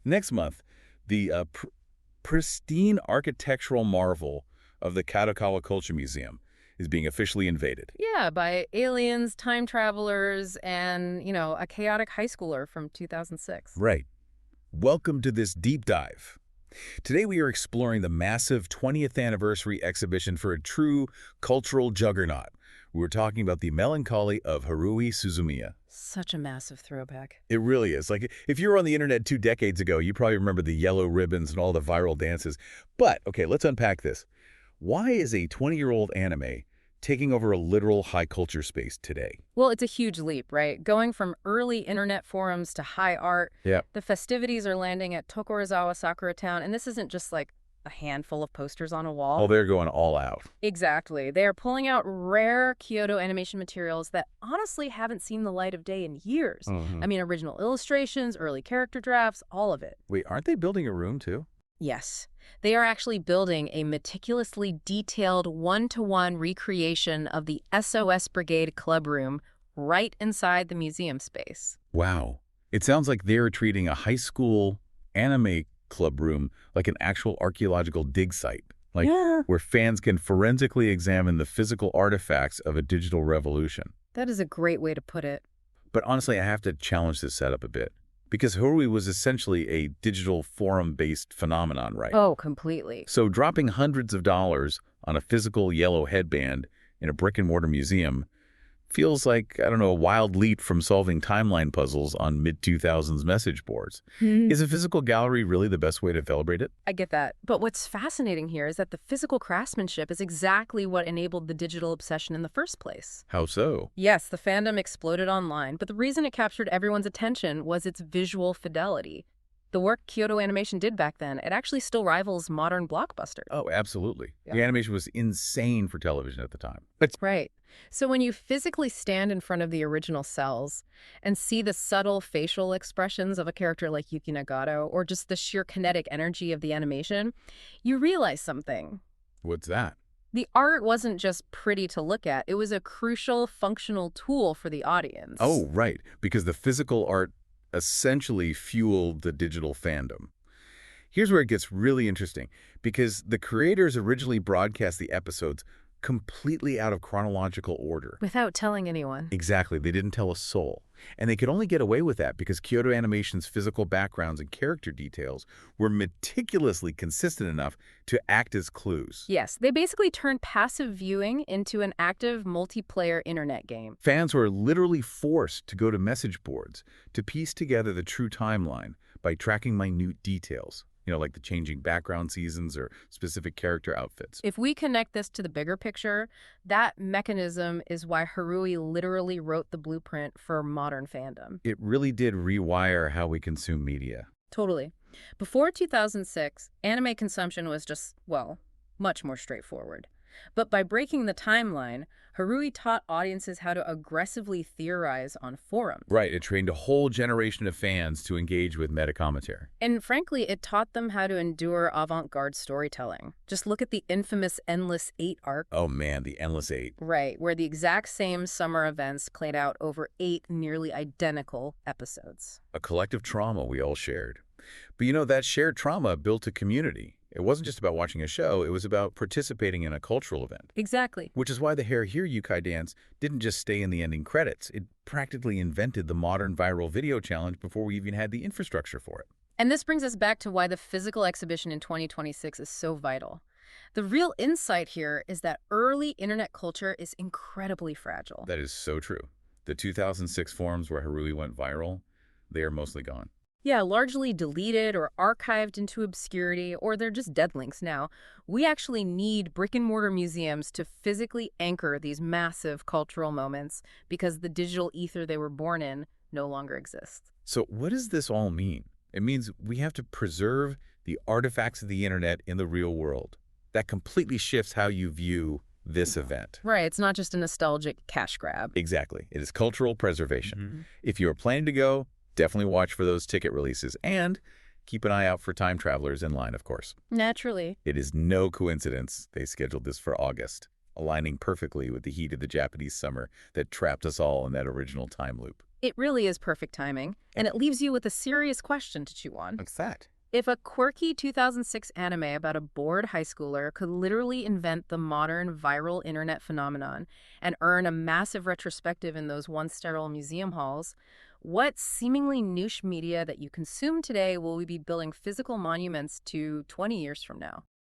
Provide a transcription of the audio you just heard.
Next month, the pristine architectural marvel of the Kadokawa Culture Museum is being officially invaded. Yeah, by aliens, time travelers, and, a chaotic high schooler from 2006. Right. Welcome to this deep dive. Today we are exploring the massive 20th anniversary exhibition for a true cultural juggernaut. We're talking about the melancholy of Haruhi Suzumiya. Such a massive throwback. It really is. Like, if you were on the internet 2 decades ago, you probably remember the yellow ribbons and all the viral dances. But, okay, let's unpack this. Why is a 20-year-old anime taking over a literal high culture space today? Well, it's a huge leap, right? Going from early internet forums to high art. Yeah. The festivities are landing at Tokorozawa Sakura Town, and this isn't just like a handful of posters on a wall. Oh, they're going all out. Exactly. They are pulling out rare Kyoto animation materials that honestly haven't seen the light of day in years. Mm-hmm. I mean, original illustrations, early character drafts, all of it. Wait, aren't they building a room too? Yes. They are actually building a meticulously detailed one-to-one recreation of the SOS Brigade club room right inside the museum space. Wow. It sounds like they're treating a high school anime club room like an actual archaeological dig site. Like, where fans can forensically examine the physical artifacts of a digital revolution. That is a great way to put it. But honestly, I have to challenge this setup a bit. Because Haruhi was essentially a digital forum-based phenomenon, right? Oh, completely. So dropping hundreds of dollars on a physical yellow headband in a brick-and-mortar museum feels like, I don't know, a wild leap from solving timeline puzzles on mid-2000s message boards. Is a physical gallery really the best way to celebrate it? I get that. But what's fascinating here is that the physical craftsmanship is exactly what enabled the digital obsession in the first place. How so? Yes, the fandom exploded online, but the reason it captured everyone's attention was its visual fidelity. The work Kyoto Animation did back then, it actually still rivals modern blockbusters. Oh, absolutely. Yeah. The animation was insane for television at the time. Right. So when you physically stand in front of the original cells and see the subtle facial expressions of a character like Yuki Nagato, or just the sheer kinetic energy of the animation, you realize something. What's that? The art wasn't just pretty to look at. It was a crucial, functional tool for the audience. Oh, right. Because the physical art essentially fueled the digital fandom. Here's where it gets really interesting, because the creators originally broadcast the episodes completely out of chronological order. Without telling anyone. Exactly. They didn't tell a soul. And they could only get away with that because Kyoto Animation's physical backgrounds and character details were meticulously consistent enough to act as clues. Yes, they basically turned passive viewing into an active multiplayer internet game. Fans were literally forced to go to message boards to piece together the true timeline by tracking minute details. Like the changing background seasons or specific character outfits. If we connect this to the bigger picture, that mechanism is why Haruhi literally wrote the blueprint for modern fandom. It really did rewire how we consume media. Totally. Before 2006, anime consumption was just, much more straightforward. But by breaking the timeline, Haruhi taught audiences how to aggressively theorize on forums. Right, it trained a whole generation of fans to engage with meta-commentary. And frankly, it taught them how to endure avant-garde storytelling. Just look at the infamous Endless 8 arc. Oh man, the Endless 8. Right, where the exact same summer events played out over 8 nearly identical episodes. A collective trauma we all shared. But that shared trauma built a community. It wasn't just about watching a show, it was about participating in a cultural event. Exactly. Which is why the Hair Here Yukai dance didn't just stay in the ending credits. It practically invented the modern viral video challenge before we even had the infrastructure for it. And this brings us back to why the physical exhibition in 2026 is so vital. The real insight here is that early internet culture is incredibly fragile. That is so true. The 2006 forums where Haruhi went viral, they are mostly gone. Yeah, largely deleted or archived into obscurity, or they're just dead links now. We actually need brick-and-mortar museums to physically anchor these massive cultural moments because the digital ether they were born in no longer exists. So what does this all mean? It means we have to preserve the artifacts of the internet in the real world. That completely shifts how you view this event. Right, it's not just a nostalgic cash grab. Exactly. It is cultural preservation. If you are planning to go, definitely watch for those ticket releases and keep an eye out for time travelers in line, of course. Naturally. It is no coincidence they scheduled this for August, aligning perfectly with the heat of the Japanese summer that trapped us all in that original time loop. It really is perfect timing, and it leaves you with a serious question to chew on. What's that? If a quirky 2006 anime about a bored high schooler could literally invent the modern viral internet phenomenon and earn a massive retrospective in those once sterile museum halls, what seemingly niche media that you consume today will we be building physical monuments to 20 years from now?